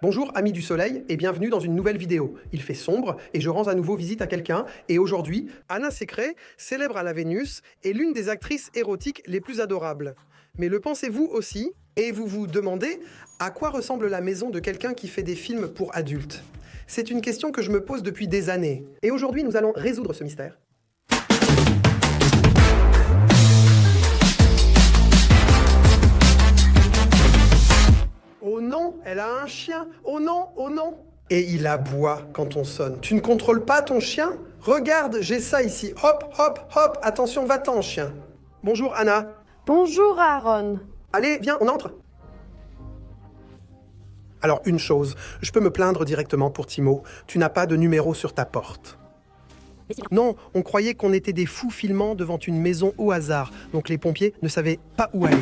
Bonjour amis du soleil et bienvenue dans une nouvelle vidéo. Il fait sombre et je rends à nouveau visite à quelqu'un et aujourd'hui, Anna Secret, célèbre à la Vénus, est l'une des actrices érotiques les plus adorables. Mais le pensez-vous aussi? Et vous vous demandez à quoi ressemble la maison de quelqu'un qui fait des films pour adultes? C'est une question que je me pose depuis des années. Et aujourd'hui, nous allons résoudre ce mystère. Oh non, elle a un chien. Oh non, oh non. Et il aboie quand on sonne. Tu ne contrôles pas ton chien? Regarde, j'ai ça ici. Hop, hop, hop. Attention, va-t'en, chien. Bonjour, Anna. Bonjour Aaron. Allez, viens, on entre. Alors, une chose, je peux me plaindre directement pour Timo. Tu n'as pas de numéro sur ta porte. Non, on croyait qu'on était des fous filmant devant une maison au hasard, donc les pompiers ne savaient pas où aller.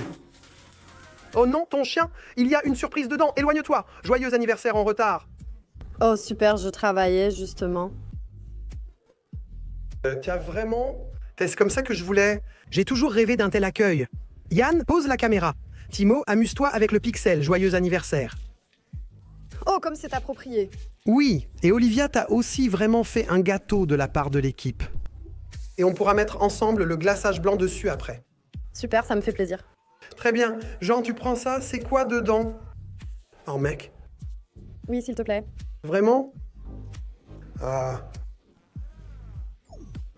Oh non, ton chien, il y a une surprise dedans, éloigne-toi. Joyeux anniversaire en retard. Oh super, je travaillais justement. Tiens, vraiment? C'est comme ça que je voulais. J'ai toujours rêvé d'un tel accueil. Yann, pose la caméra. Timo, amuse-toi avec le pixel, joyeux anniversaire. Oh, comme c'est approprié. Oui, et Olivia t'a aussi vraiment fait un gâteau de la part de l'équipe. Et on pourra mettre ensemble le glaçage blanc dessus après. Super, ça me fait plaisir. Très bien. Jean, tu prends ça, c'est quoi dedans? Oh mec, Oui, s'il te plaît. vraiment? Ah.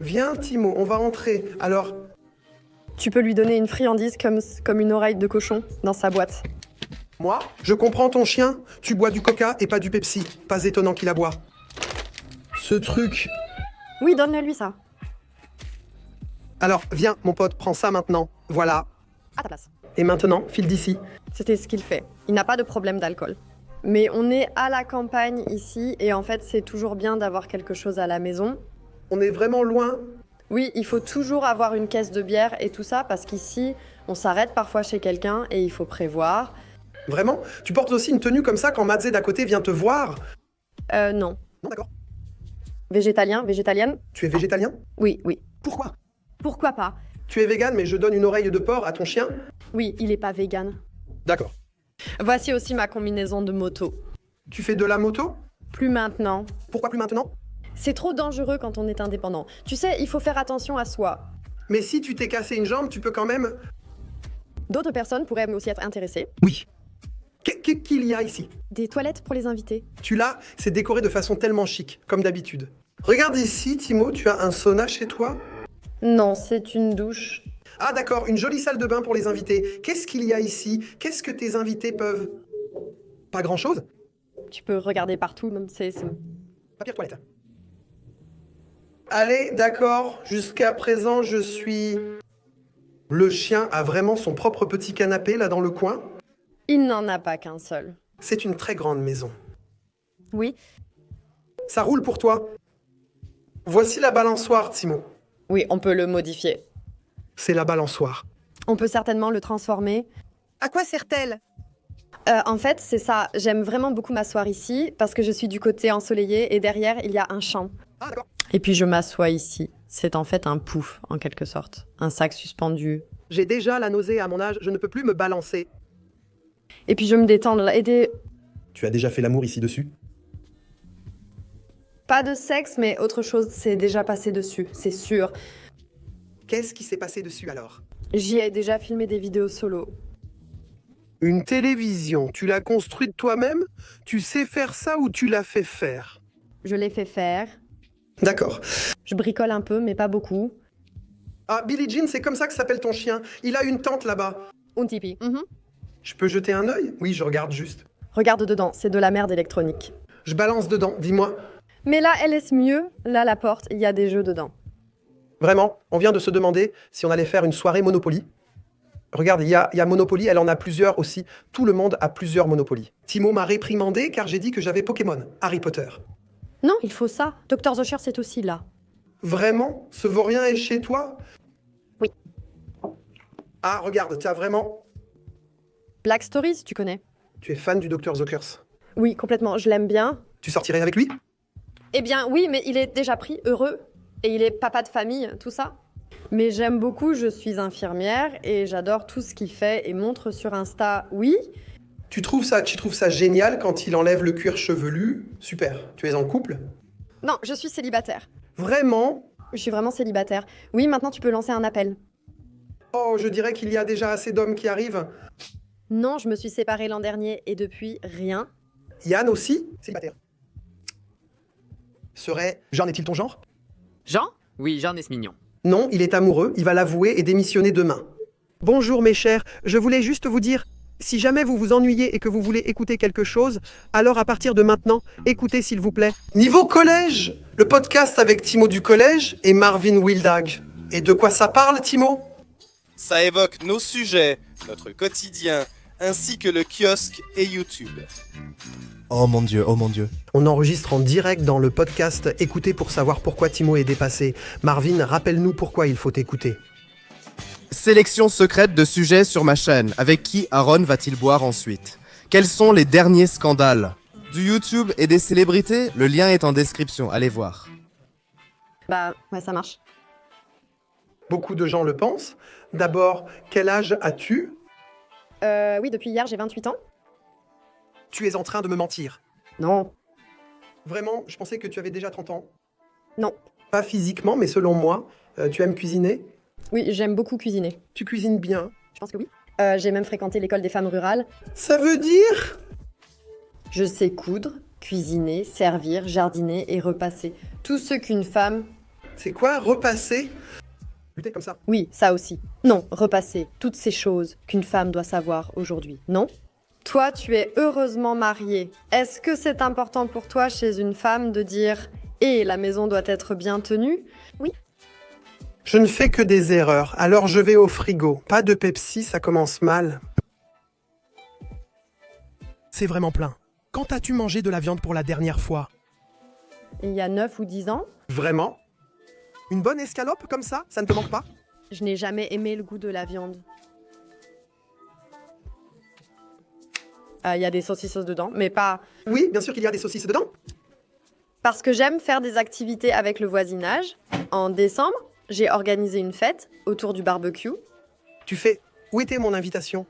Viens Timo, on va entrer. Alors, Tu peux lui donner une friandise comme une oreille de cochon dans sa boîte. moi, je comprends ton chien. Tu bois du coca et pas du Pepsi. Pas étonnant qu'il aboie. Ce truc... Oui, donne-le-lui ça. Alors, viens, mon pote, prends ça maintenant. Voilà. À ta place. Et maintenant, file d'ici. C'était ce qu'il fait. Il n'a pas de problème d'alcool. Mais on est à la campagne ici et en fait, c'est toujours bien d'avoir quelque chose à la maison. On est vraiment loin. Oui, il faut toujours avoir une caisse de bière et tout ça parce qu'ici, on s'arrête parfois chez quelqu'un et il faut prévoir. Vraiment? Tu portes aussi une tenue comme ça quand Madze d'à côté vient te voir? Non. Non, d'accord. Végétalien, végétalienne? Tu es végétalien? Oui, oui. Pourquoi? Pourquoi pas? Tu es vegan, mais je donne une oreille de porc à ton chien? Oui, il est pas vegan. D'accord. Voici aussi ma combinaison de moto. Tu fais de la moto? Plus maintenant. Pourquoi plus maintenant? C'est trop dangereux quand on est indépendant. Tu sais, il faut faire attention à soi. Mais si tu t'es cassé une jambe, tu peux quand même... D'autres personnes pourraient aussi être intéressées. Oui. Qu'il y a ici? Des toilettes pour les invités. Tu l'as, c'est décoré de façon tellement chic, comme d'habitude. Regarde ici, Timo, tu as un sauna chez toi? Non, c'est une douche. Ah d'accord, une jolie salle de bain pour les invités. Qu'est-ce qu'il y a ici? Qu'est-ce que tes invités peuvent... Pas grand-chose? Tu peux regarder partout, même c'est... Papier toilette. Allez, d'accord, jusqu'à présent, je suis... Le chien a vraiment son propre petit canapé, là, dans le coin? Il n'en a pas qu'un seul. C'est une très grande maison. Oui. Ça roule pour toi. Voici la balançoire, Timo. Oui, on peut le modifier. C'est la balançoire. On peut certainement le transformer. À quoi sert-elle? En fait, c'est ça. J'aime vraiment beaucoup m'asseoir ici parce que je suis du côté ensoleillé et derrière, il y a un champ. Ah d'accord. Et puis je m'assois ici. C'est en fait un pouf, en quelque sorte. Un sac suspendu. J'ai déjà la nausée à mon âge, je ne peux plus me balancer. Et puis je me détends là. Tu as déjà fait l'amour ici dessus? Pas de sexe, mais autre chose s'est déjà passé dessus, c'est sûr. Qu'est-ce qui s'est passé dessus alors? J'y ai déjà filmé des vidéos solo. Une télévision, tu l'as construite toi-même? Tu sais faire ça ou tu l'as fait faire? Je l'ai fait faire. D'accord. Je bricole un peu, mais pas beaucoup. Ah, Billie Jean, c'est comme ça que s'appelle ton chien. Il a une tente là-bas. Un tipi. Je peux jeter un œil? Oui, je regarde juste. Regarde dedans, c'est de la merde électronique. Je balance dedans, dis-moi. Mais là, elle laisse mieux. Là, la porte, il y a des jeux dedans. Vraiment, on vient de se demander si on allait faire une soirée Monopoly. Regarde, il y a Monopoly, elle en a plusieurs aussi. Tout le monde a plusieurs Monopoly. Timo m'a réprimandé car j'ai dit que j'avais Pokémon, Harry Potter. Non, il faut ça. Dr. Zosher, c'est aussi là. Vraiment? Ce vaurien est chez toi? Oui. Ah, regarde, tu as vraiment... Black Stories, tu connais? Tu es fan du Dr. Zokers. Oui, complètement. Je l'aime bien. Tu sortirais avec lui? Eh bien, oui, mais il est déjà pris, heureux. Et il est papa de famille, tout ça. Mais j'aime beaucoup, je suis infirmière et j'adore tout ce qu'il fait et montre sur Insta, oui. Tu trouves ça génial quand il enlève le cuir chevelu? Super. Tu es en couple? Non, je suis célibataire. Vraiment? Je suis vraiment célibataire. Oui, maintenant tu peux lancer un appel. Oh, je dirais qu'il y a déjà assez d'hommes qui arrivent. Non, je me suis séparée l'an dernier et depuis, rien. Yann aussi? Célibataire. Serait... Jean est-il ton genre? Jean? Oui, Jean est mignon. Non, il est amoureux, il va l'avouer et démissionner demain. Bonjour mes chers, je voulais juste vous dire, si jamais vous vous ennuyez et que vous voulez écouter quelque chose, alors à partir de maintenant, écoutez s'il vous plaît. Niveau collège, le podcast avec Timo du collège et Marvin Wildag. Et de quoi ça parle, Timo? Ça évoque nos sujets, notre quotidien, ainsi que le kiosque et YouTube. Oh mon Dieu, oh mon Dieu. On enregistre en direct dans le podcast Écoutez pour savoir pourquoi Timo est dépassé. Marvin, rappelle-nous pourquoi il faut écouter. Sélection secrète de sujets sur ma chaîne. Avec qui Aaron va-t-il boire ensuite? Quels sont les derniers scandales? Du YouTube et des célébrités? Le lien est en description, allez voir. Bah, ouais, ça marche. Beaucoup de gens le pensent. D'abord, quel âge as-tu? Oui, depuis hier, j'ai 28 ans. Tu es en train de me mentir. Non. Vraiment, je pensais que tu avais déjà 30 ans. Non. Pas physiquement, mais selon moi. Tu aimes cuisiner? Oui, j'aime beaucoup cuisiner. Tu cuisines bien. Je pense que oui. J'ai même fréquenté l'école des femmes rurales. Ça veut dire? Je sais coudre, cuisiner, servir, jardiner et repasser. Tout ce qu'une femme... C'est quoi, repasser? Lutter comme ça. Oui, ça aussi. Non, repasser. Toutes ces choses qu'une femme doit savoir aujourd'hui. Non? Toi, tu es heureusement mariée. Est-ce que c'est important pour toi chez une femme de dire « Et la maison doit être bien tenue » ? Oui. Je ne fais que des erreurs, alors je vais au frigo. Pas de Pepsi, ça commence mal. C'est vraiment plein. Quand as-tu mangé de la viande pour la dernière fois? Il y a 9 ou 10 ans, Vraiment? Une bonne escalope comme ça ne te manque pas? je n'ai jamais aimé le goût de la viande. Il y a des saucisses dedans, mais pas... Oui, bien sûr qu'il y a des saucisses dedans. Parce que j'aime faire des activités avec le voisinage. En décembre, j'ai organisé une fête autour du barbecue. Tu fais... Où était mon invitation?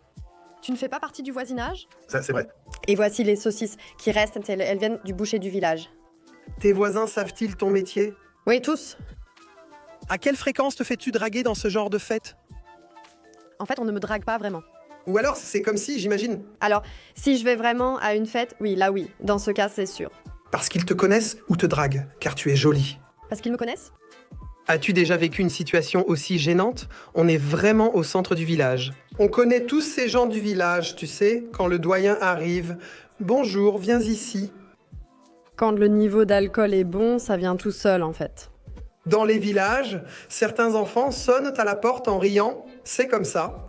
Tu ne fais pas partie du voisinage? Ça, c'est vrai. Et voici les saucisses qui restent, elles viennent du boucher du village. Tes voisins savent-ils ton métier? Oui, tous. À quelle fréquence te fais-tu draguer dans ce genre de fête? En fait, on ne me drague pas vraiment. Ou alors, c'est comme si, j'imagine, Alors, si je vais vraiment à une fête, oui, là oui. Dans ce cas, c'est sûr. parce qu'ils te connaissent ou te draguent, car tu es jolie. Parce qu'ils me connaissent? As-tu déjà vécu une situation aussi gênante? On est vraiment au centre du village. On connaît tous ces gens du village, tu sais, quand le doyen arrive. Bonjour, viens ici. Quand le niveau d'alcool est bon, ça vient tout seul, en fait. Dans les villages, certains enfants sonnent à la porte en riant. C'est comme ça.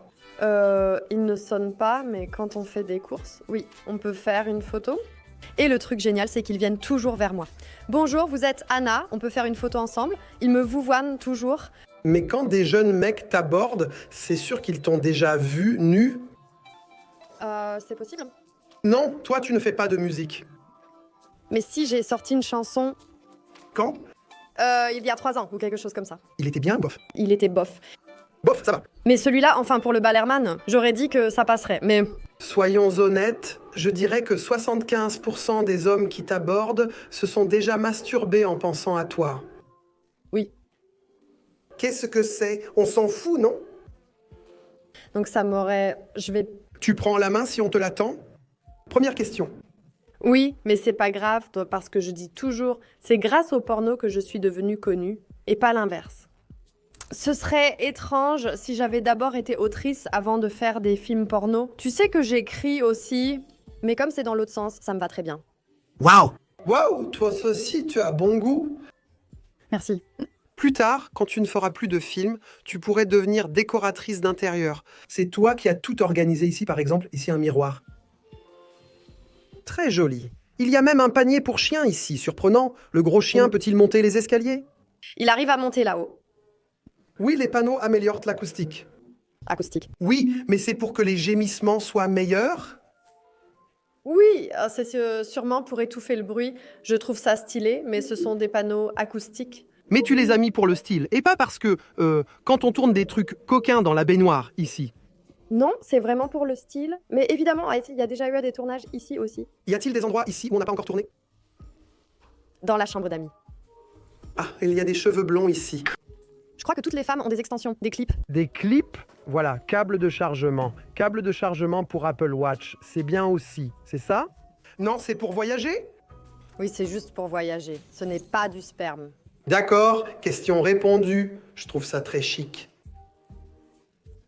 Ils ne sonnent pas, mais quand on fait des courses, oui, on peut faire une photo. Et le truc génial, c'est qu'ils viennent toujours vers moi. Bonjour, vous êtes Anna, on peut faire une photo ensemble. Ils me vouvoient toujours. Mais quand des jeunes mecs t'abordent, c'est sûr qu'ils t'ont déjà vu nu. C'est possible. Non, toi tu ne fais pas de musique. Mais si j'ai sorti une chanson, Quand? il y a 3 ans, ou quelque chose comme ça. Il était bien, bof. Il était bof. Bof, ça va. Mais celui-là, enfin pour le Ballerman, j'aurais dit que ça passerait. Mais Soyons honnêtes, je dirais que 75% des hommes qui t'abordent se sont déjà masturbés en pensant à toi. oui. Qu'est-ce que c'est? On s'en fout, non? Donc ça m'aurait... Je vais... Tu prends la main si on te l'attend? Première question. Oui, mais c'est pas grave, parce que je dis toujours, c'est grâce au porno que je suis devenue connue, et pas l'inverse. Ce serait étrange si j'avais d'abord été autrice avant de faire des films porno. Tu sais que j'écris aussi, mais comme c'est dans l'autre sens, ça me va très bien. Waouh! Waouh, toi aussi, tu as bon goût. Merci. Plus tard, quand tu ne feras plus de films, tu pourrais devenir décoratrice d'intérieur. C'est toi qui as tout organisé ici, par exemple, ici un miroir. Très joli. Il y a même un panier pour chien ici, surprenant. Le gros chien peut-il monter les escaliers? Il arrive à monter là-haut. Oui, les panneaux améliorent l'acoustique. Acoustique. Oui, mais c'est pour que les gémissements soient meilleurs? Oui, c'est sûrement pour étouffer le bruit. Je trouve ça stylé, mais ce sont des panneaux acoustiques. Mais tu les as mis pour le style, et pas parce que, quand on tourne des trucs coquins dans la baignoire, ici. Non, c'est vraiment pour le style. Mais évidemment, il y a déjà eu des tournages ici aussi. Y a-t-il des endroits ici où on n'a pas encore tourné? Dans la chambre d'amis. Ah, il y a des cheveux blonds ici. Je crois que toutes les femmes ont des extensions, des clips. Des clips, voilà, câble de chargement. Câble de chargement pour Apple Watch, c'est bien aussi, c'est ça? Non, c'est pour voyager? Oui, c'est juste pour voyager. Ce n'est pas du sperme. D'accord, question répondue. Je trouve ça très chic.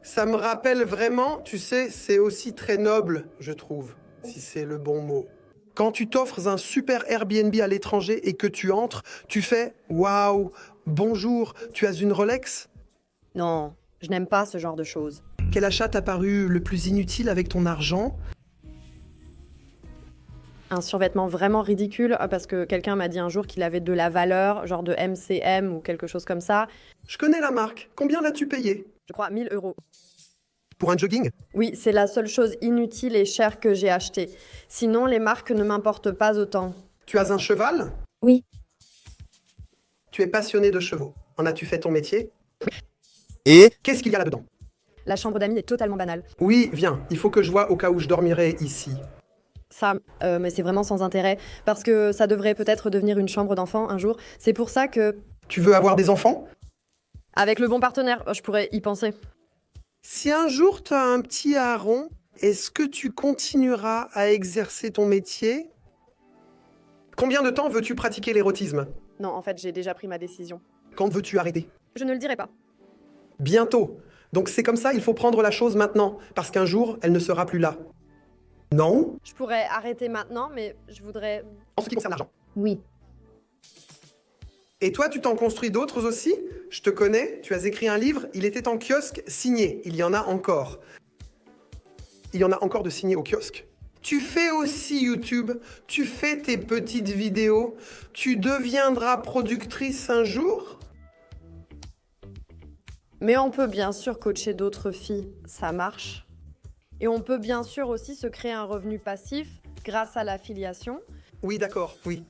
Ça me rappelle vraiment, tu sais, c'est aussi très noble, je trouve, si c'est le bon mot. Quand tu t'offres un super Airbnb à l'étranger et que tu entres, tu fais « Waouh, bonjour, tu as une Rolex ?» Non, je n'aime pas ce genre de choses. Quel achat t'a paru le plus inutile avec ton argent? Un survêtement vraiment ridicule, parce que quelqu'un m'a dit un jour qu'il avait de la valeur, genre de MCM ou quelque chose comme ça. Je connais la marque. Combien l'as-tu payé? Je crois 1000 €. Pour un jogging? Oui, c'est la seule chose inutile et chère que j'ai achetée. Sinon, les marques ne m'importent pas autant. Tu as un cheval? Oui. Tu es passionné de chevaux. En as-tu fait ton métier? Et Qu'est-ce qu'il y a là-dedans? La chambre d'amis est totalement banale. Oui, viens. Il faut que je vois au cas où je dormirai ici. Ça, mais c'est vraiment sans intérêt, parce que ça devrait peut-être devenir une chambre d'enfant un jour. C'est pour ça que, Tu veux avoir des enfants? avec le bon partenaire, je pourrais y penser. Si un jour tu as un petit Aaron, est-ce que tu continueras à exercer ton métier? Combien de temps veux-tu pratiquer l'érotisme? Non, en fait, j'ai déjà pris ma décision. Quand veux-tu arrêter? Je ne le dirai pas. Bientôt. Donc c'est comme ça, il faut prendre la chose maintenant, parce qu'un jour, elle ne sera plus là. Non? Je pourrais arrêter maintenant, mais je voudrais... En ce qui concerne l'argent. Oui. Et toi, tu t'en construis d'autres aussi? Je te connais, tu as écrit un livre, il était en kiosque signé. Il y en a encore. Il y en a encore de signés au kiosque. Tu fais aussi YouTube, tu fais tes petites vidéos, tu deviendras productrice un jour? Mais on peut bien sûr coacher d'autres filles, ça marche. Et on peut bien sûr aussi se créer un revenu passif grâce à l'affiliation. Oui, d'accord, oui.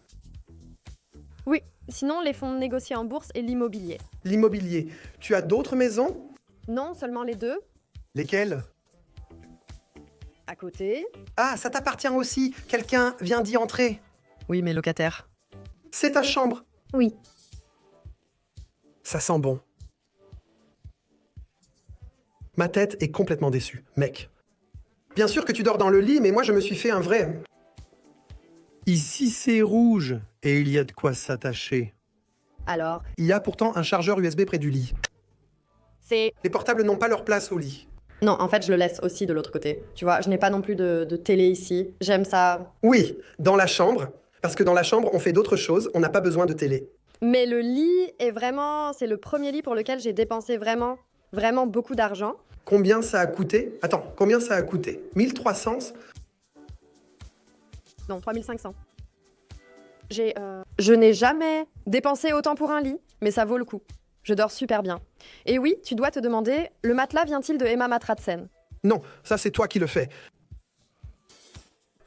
Oui, sinon les fonds négociés en bourse et l'immobilier. L'immobilier. Tu as d'autres maisons? Non, seulement les deux, Lesquelles? à côté. Ah, ça t'appartient aussi. Quelqu'un vient d'y entrer. Oui, mes locataires. C'est ta chambre. Oui. Ça sent bon. Ma tête est complètement déçue, mec. Bien sûr que tu dors dans le lit, mais moi je me suis fait un vrai... Ici c'est rouge, et il y a de quoi s'attacher. Alors, Il y a pourtant un chargeur USB près du lit. c'est... Les portables n'ont pas leur place au lit. Non, en fait, je le laisse aussi de l'autre côté. Tu vois, je n'ai pas non plus de télé ici. J'aime ça. Oui, dans la chambre, parce que dans la chambre on fait d'autres choses, on n'a pas besoin de télé. Mais le lit est vraiment... C'est le premier lit pour lequel j'ai dépensé vraiment, vraiment beaucoup d'argent. Combien ça a coûté? Attends, combien ça a coûté? 1300? Non, 3500. Je n'ai jamais dépensé autant pour un lit, mais ça vaut le coup. Je dors super bien. Et oui, tu dois te demander, le matelas vient-il de Emma Matratsen? Non, ça c'est toi qui le fais.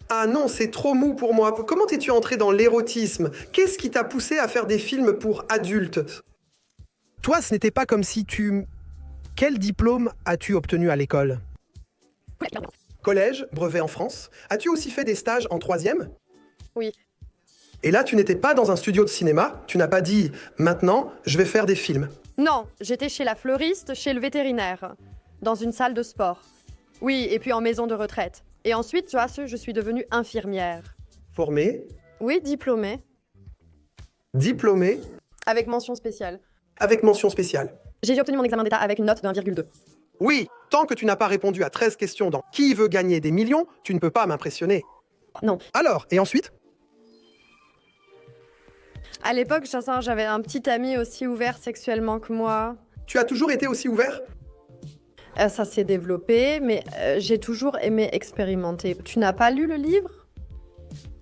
Ah non, c'est trop mou pour moi. Comment t'es-tu entré dans l'érotisme? Qu'est-ce qui t'a poussé à faire des films pour adultes? Toi, ce n'était pas comme si tu... Quel diplôme as-tu obtenu à l'école? Collège, brevet en France. As-tu aussi fait des stages en 3e? Oui. Et là, tu n'étais pas dans un studio de cinéma. Tu n'as pas dit « Maintenant, je vais faire des films ». Non, j'étais chez la fleuriste, chez le vétérinaire, dans une salle de sport. Oui, et puis en maison de retraite. Et ensuite, tu vois, je suis devenue infirmière. Formé, Oui, diplômée, diplômé, avec mention spéciale. avec mention spéciale. J'ai obtenu mon examen d'état avec une note de 1,2. Oui, tant que tu n'as pas répondu à 13 questions dans « Qui veut gagner des millions ?», tu ne peux pas m'impressionner. Non. Alors, et ensuite? À l'époque, j'avais un petit ami aussi ouvert sexuellement que moi. Tu as toujours été aussi ouvert? Ça s'est développé, mais j'ai toujours aimé expérimenter. Tu n'as pas lu le livre?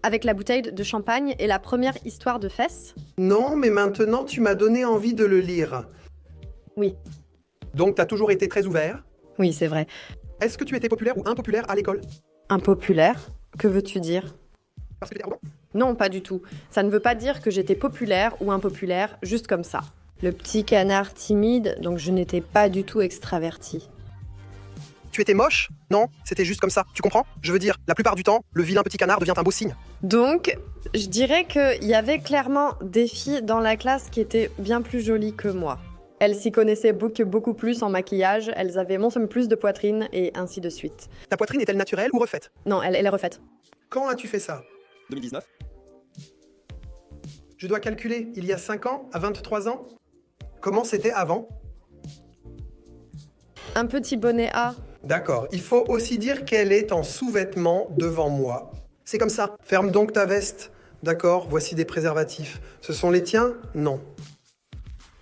Avec la bouteille de champagne et la première histoire de fesses? Non, mais maintenant, tu m'as donné envie de le lire. Oui. Donc, tu as toujours été très ouvert. Oui, c'est vrai. Est-ce que tu étais populaire ou impopulaire à l'école? Impopulaire? Que veux-tu dire? Parce que t'étais arrogant. Non, pas du tout. Ça ne veut pas dire que j'étais populaire ou impopulaire, juste comme ça. Le petit canard timide, donc je n'étais pas du tout extravertie. Tu étais moche? Non, c'était juste comme ça, tu comprends? Je veux dire, la plupart du temps, le vilain petit canard devient un beau signe. Donc, je dirais qu'il y avait clairement des filles dans la classe qui étaient bien plus jolies que moi. Elles s'y connaissaient beaucoup plus en maquillage, elles avaient plus de poitrine et ainsi de suite. Ta poitrine est-elle naturelle ou refaite? Non, elle est refaite. Quand as-tu fait ça? 2019. Je dois calculer, il y a 5 ans, à 23 ans? Comment c'était avant? Un petit bonnet A. D'accord, il faut aussi dire qu'elle est en sous-vêtements devant moi. C'est comme ça, ferme donc ta veste. D'accord, voici des préservatifs. Ce sont les tiens? Non.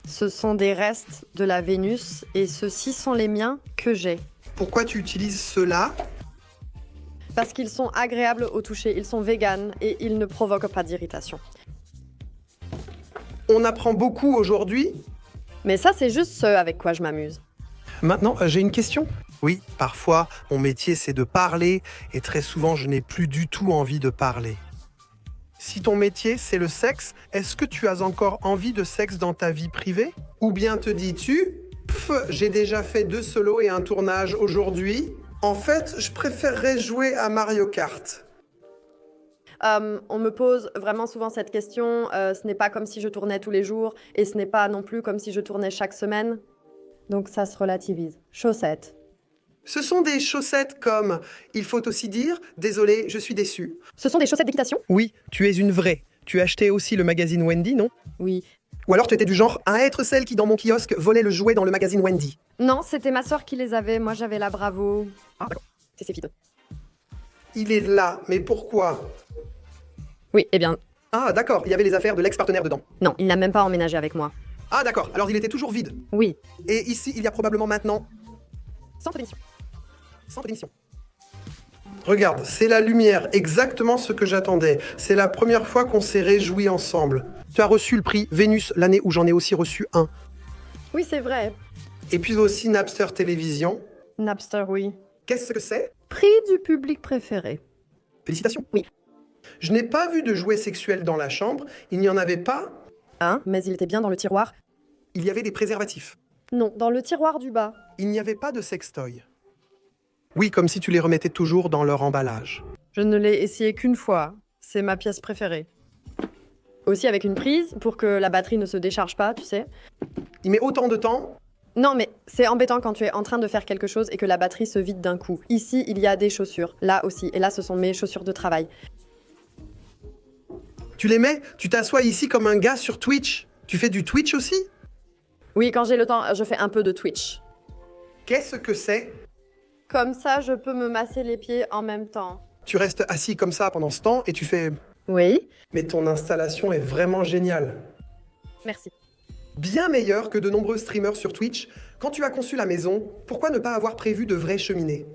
Ce sont des restes de la Vénus et ceux-ci sont les miens que j'ai. Pourquoi tu utilises ceux-là? Parce qu'ils sont agréables au toucher, ils sont véganes et ils ne provoquent pas d'irritation. On apprend beaucoup aujourd'hui. Mais ça, c'est juste ce avec quoi je m'amuse. Maintenant, j'ai une question. Oui, parfois, mon métier, c'est de parler, et très souvent, je n'ai plus du tout envie de parler. Si ton métier, c'est le sexe, est-ce que tu as encore envie de sexe dans ta vie privée? Ou bien te dis-tu, j'ai déjà fait 2 solos et un tournage aujourd'hui. En fait, je préférerais jouer à Mario Kart. On me pose vraiment souvent cette question. Ce n'est pas comme si je tournais tous les jours et ce n'est pas non plus comme si je tournais chaque semaine. Donc ça se relativise. Chaussettes. Ce sont des chaussettes comme, il faut aussi dire, désolé, je suis déçu. Ce sont des chaussettes d'équitation? Oui, tu es une vraie. Tu achetais aussi le magazine Wendy, non? Oui. Ou alors tu étais du genre à être celle qui, dans mon kiosque, volait le jouet dans le magazine Wendy. Non, c'était ma sœur qui les avait. Moi, j'avais la Bravo. Ah, d'accord. C'est ses filles. Il est là, mais pourquoi? Oui, eh bien, Ah, d'accord, il y avait les affaires de l'ex-partenaire dedans. non, il n'a même pas emménagé avec moi. Ah, d'accord, alors il était toujours vide. Oui. Et ici, il y a probablement maintenant... Centre d'émission. Centre d'émission. Regarde, c'est la lumière, exactement ce que j'attendais. C'est la première fois qu'on s'est réjouis ensemble. Tu as reçu le prix Vénus l'année où j'en ai aussi reçu un. Oui, c'est vrai. Et puis aussi Napster Télévision. Napster, oui. Qu'est-ce que c'est? Prix du public préféré. Félicitations. Oui. Je n'ai pas vu de jouets sexuels dans la chambre. Il n'y en avait pas. Mais il était bien dans le tiroir. Il y avait des préservatifs. Non, dans le tiroir du bas. Il n'y avait pas de sextoy. Oui, comme si tu les remettais toujours dans leur emballage. Je ne l'ai essayé qu'une fois. C'est ma pièce préférée. Aussi avec une prise pour que la batterie ne se décharge pas, tu sais. Il met autant de temps. Non, mais c'est embêtant quand tu es en train de faire quelque chose et que la batterie se vide d'un coup. Ici, il y a des chaussures. Là aussi. Et là, ce sont mes chaussures de travail. Tu les mets, tu t'assois ici comme un gars sur Twitch. Tu fais du Twitch aussi? Oui, quand j'ai le temps, je fais un peu de Twitch. Qu'est-ce que c'est? Comme ça, je peux me masser les pieds en même temps. Tu restes assis comme ça pendant ce temps et tu fais... Oui. Mais ton installation est vraiment géniale. Merci. Bien meilleure que de nombreux streamers sur Twitch. Quand tu as conçu la maison, pourquoi ne pas avoir prévu de vraies cheminées?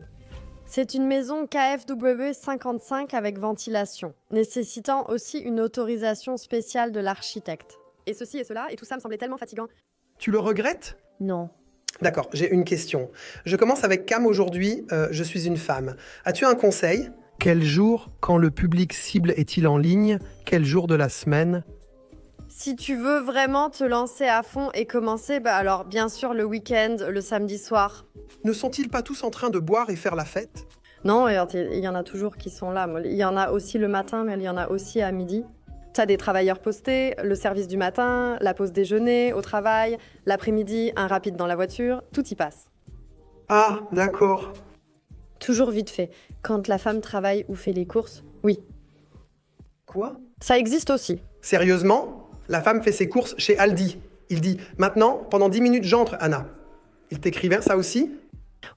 C'est une maison KfW 55 avec ventilation, nécessitant aussi une autorisation spéciale de l'architecte. Et ceci et cela, et tout ça me semblait tellement fatigant. Tu le regrettes? Non. D'accord, j'ai une question. Je commence avec Cam aujourd'hui, je suis une femme. As-tu un conseil? Quel jour, quand le public cible est-il en ligne? Quel jour de la semaine? Si tu veux vraiment te lancer à fond et commencer, alors bien sûr le week-end, le samedi soir. Ne sont-ils pas tous en train de boire et faire la fête? Non, il y en a toujours qui sont là. Il y en a aussi le matin, mais il y en a aussi à midi. T'as des travailleurs postés, le service du matin, la pause déjeuner au travail, l'après-midi, un rapide dans la voiture, tout y passe. Ah, d'accord. Toujours vite fait. Quand la femme travaille ou fait les courses, oui. Quoi? Ça existe aussi. Sérieusement? La femme fait ses courses chez Aldi. Il dit « Maintenant, pendant 10 minutes, j'entre, Anna ». Il t'écrivait ça aussi?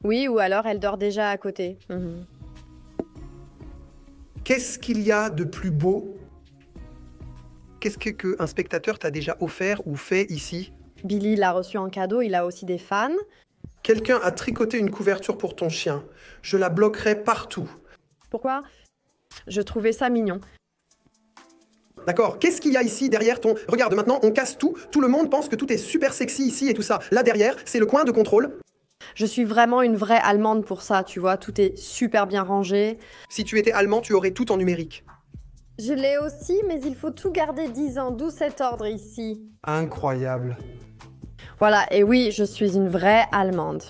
Oui, ou alors elle dort déjà à côté. Mhm. Qu'est-ce qu'il y a de plus beau? Qu'est-ce qu'un spectateur t'a déjà offert ou fait ici? Billy l'a reçu en cadeau, il a aussi des fans. Quelqu'un a tricoté une couverture pour ton chien. Je la bloquerai partout. Pourquoi? Je trouvais ça mignon. D'accord. Qu'est-ce qu'il y a ici derrière ton... Regarde, maintenant, on casse tout. Tout le monde pense que tout est super sexy ici et tout ça. Là, derrière, c'est le coin de contrôle. Je suis vraiment une vraie Allemande pour ça, tu vois. Tout est super bien rangé. Si tu étais allemand, tu aurais tout en numérique. Je l'ai aussi, mais il faut tout garder 10 ans, d'où cet ordre ici. Incroyable. Voilà, et oui, je suis une vraie Allemande.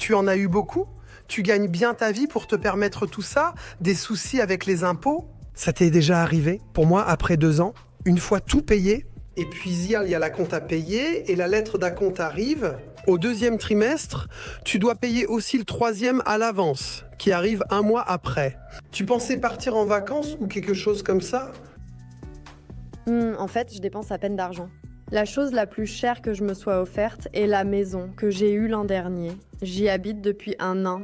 Tu en as eu beaucoup? Tu gagnes bien ta vie pour te permettre tout ça? Des soucis avec les impôts? Ça t'est déjà arrivé? Pour moi, après 2 ans, une fois tout payé, et puis il y a la compte à payer, et la lettre d'acompte arrive. Au 2e trimestre, tu dois payer aussi le 3e à l'avance, qui arrive 1 mois après. Tu pensais partir en vacances ou quelque chose comme ça? En fait, je dépense à peine d'argent. La chose la plus chère que je me sois offerte est la maison que j'ai eue l'an dernier. J'y habite depuis 1 an.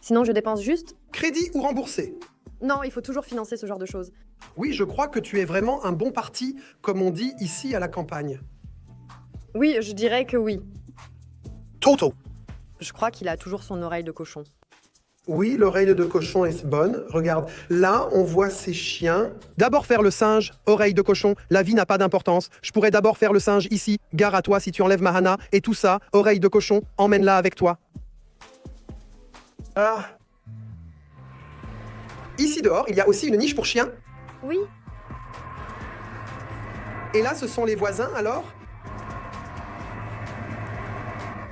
Sinon, je dépense juste... Crédit ou remboursé? Non, il faut toujours financer ce genre de choses. Oui, je crois que tu es vraiment un bon parti, comme on dit ici à la campagne. Oui, je dirais que oui. Toto. Je crois qu'il a toujours son oreille de cochon. Oui, l'oreille de cochon est bonne. Regarde, là, on voit ces chiens. D'abord faire le singe, oreille de cochon. La vie n'a pas d'importance. Je pourrais d'abord faire le singe ici. Gare à toi si tu enlèves Mahana. Et tout ça, oreille de cochon, emmène-la avec toi. Ah. Ici dehors, il y a aussi une niche pour chiens. Oui. Et là, ce sont les voisins, alors?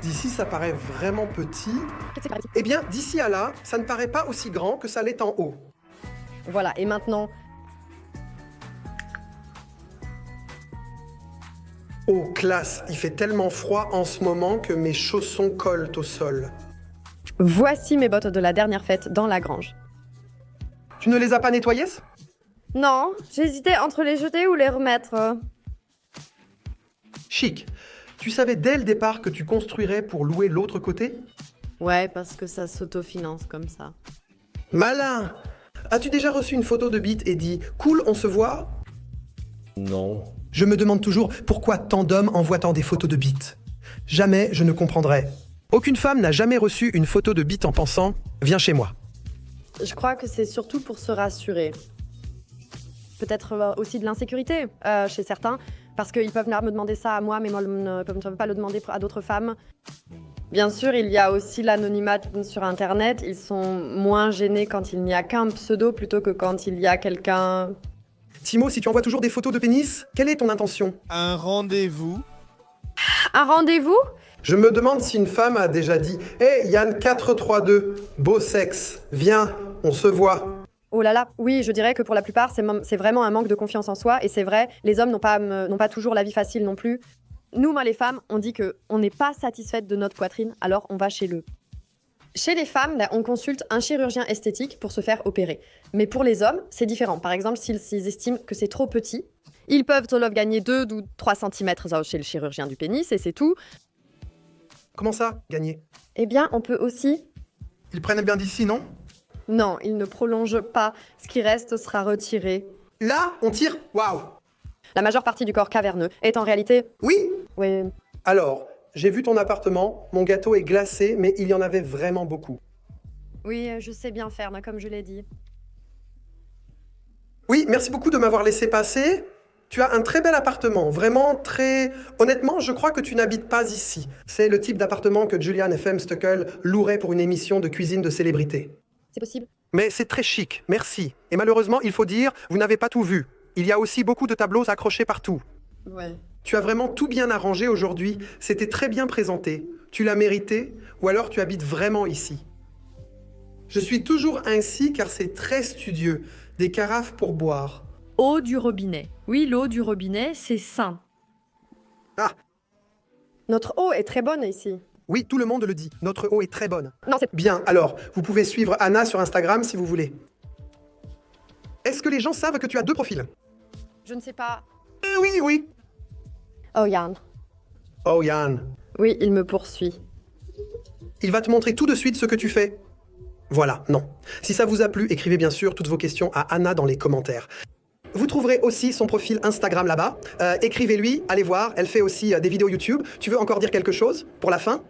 D'ici, ça paraît vraiment petit. Eh bien, d'ici à là, ça ne paraît pas aussi grand que ça l'est en haut. Voilà, et maintenant... Oh, classe, il fait tellement froid en ce moment que mes chaussons collent au sol. Voici mes bottes de la dernière fête dans la grange. Tu ne les as pas nettoyées? Non, j'hésitais entre les jeter ou les remettre. Chic. Tu savais dès le départ que tu construirais pour louer l'autre côté? Ouais, parce que ça s'autofinance comme ça. Malin! As-tu déjà reçu une photo de bite et dit « Cool, on se voit » ? Non. Je me demande toujours pourquoi tant d'hommes envoient tant des photos de bite. Jamais je ne comprendrai. Aucune femme n'a jamais reçu une photo de bite en pensant « Viens chez moi ». Je crois que c'est surtout pour se rassurer. Peut-être aussi de l'insécurité chez certains, parce qu'ils peuvent venir me demander ça à moi, mais moi, comme je ne peux pas le demander à d'autres femmes. Bien sûr, il y a aussi l'anonymat sur Internet. Ils sont moins gênés quand il n'y a qu'un pseudo plutôt que quand il y a quelqu'un... Timo, si tu envoies toujours des photos de pénis, quelle est ton intention? Un rendez-vous. Un rendez-vous? Je me demande si une femme a déjà dit « Hey, Yann 432, beau sexe, viens, on se voit ». Oh là là, oui, je dirais que pour la plupart, c'est vraiment un manque de confiance en soi. Et c'est vrai, les hommes n'ont pas toujours la vie facile non plus. Nous, moi, les femmes, on dit qu'on n'est pas satisfaite de notre poitrine, alors on va chez le... Chez les femmes, là, on consulte un chirurgien esthétique pour se faire opérer. Mais pour les hommes, c'est différent. Par exemple, s'ils estiment que c'est trop petit, ils peuvent seulement gagner 2 ou 3 cm chez le chirurgien du pénis, et c'est tout. Comment ça, gagner? Eh bien, on peut aussi... Ils prennent bien d'ici, non? Non, ils ne prolongent pas. Ce qui reste sera retiré. Là, on tire. Waouh! La majeure partie du corps caverneux est en réalité... Oui! Oui. Alors, j'ai vu ton appartement, mon gâteau est glacé, mais il y en avait vraiment beaucoup. Oui, je sais bien faire, comme je l'ai dit. Oui, merci beaucoup de m'avoir laissé passer. Tu as un très bel appartement, vraiment très... Honnêtement, je crois que tu n'habites pas ici. C'est le type d'appartement que Julian FM Stuckel louerait pour une émission de cuisine de célébrité. C'est possible. Mais c'est très chic, merci. Et malheureusement, il faut dire, vous n'avez pas tout vu. Il y a aussi beaucoup de tableaux accrochés partout. Ouais. Tu as vraiment tout bien arrangé aujourd'hui. C'était très bien présenté. Tu l'as mérité, ou alors tu habites vraiment ici. Je suis toujours ainsi car c'est très studieux. Des carafes pour boire. Eau du robinet. Oui, l'eau du robinet, c'est sain. Ah, Notre eau est très bonne ici. oui, tout le monde le dit. Notre eau est très bonne. Non, c'est... Bien, alors, vous pouvez suivre Anna sur Instagram si vous voulez. Est-ce que les gens savent que tu as 2 profils? Je ne sais pas. Oui, oui. Oh, Yann. Oh, Yann. Oui, il me poursuit. Il va te montrer tout de suite ce que tu fais. Voilà, non. Si ça vous a plu, écrivez bien sûr toutes vos questions à Anna dans les commentaires. Vous trouverez aussi son profil Instagram là-bas. Écrivez-lui, allez voir, elle fait aussi des vidéos YouTube. Tu veux encore dire quelque chose pour la fin?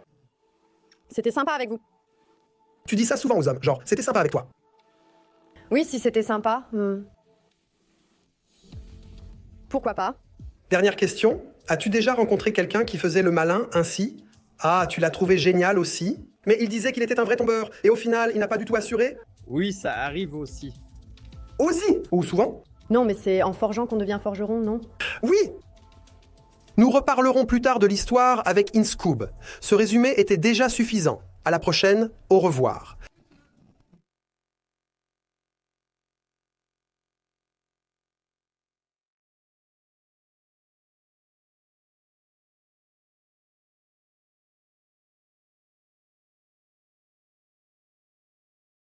C'était sympa avec vous. Tu dis ça souvent aux hommes, genre, c'était sympa avec toi. Oui, si c'était sympa. Pourquoi pas? Dernière question, as-tu déjà rencontré quelqu'un qui faisait le malin ainsi? Ah, tu l'as trouvé génial aussi. Mais il disait qu'il était un vrai tombeur, et au final, il n'a pas du tout assuré? Oui, ça arrive aussi. Aussi? Ou souvent? Non, mais c'est en forgeant qu'on devient forgeron, non? Oui! Nous reparlerons plus tard de l'histoire avec Inscoob. Ce résumé était déjà suffisant. À la prochaine, au revoir.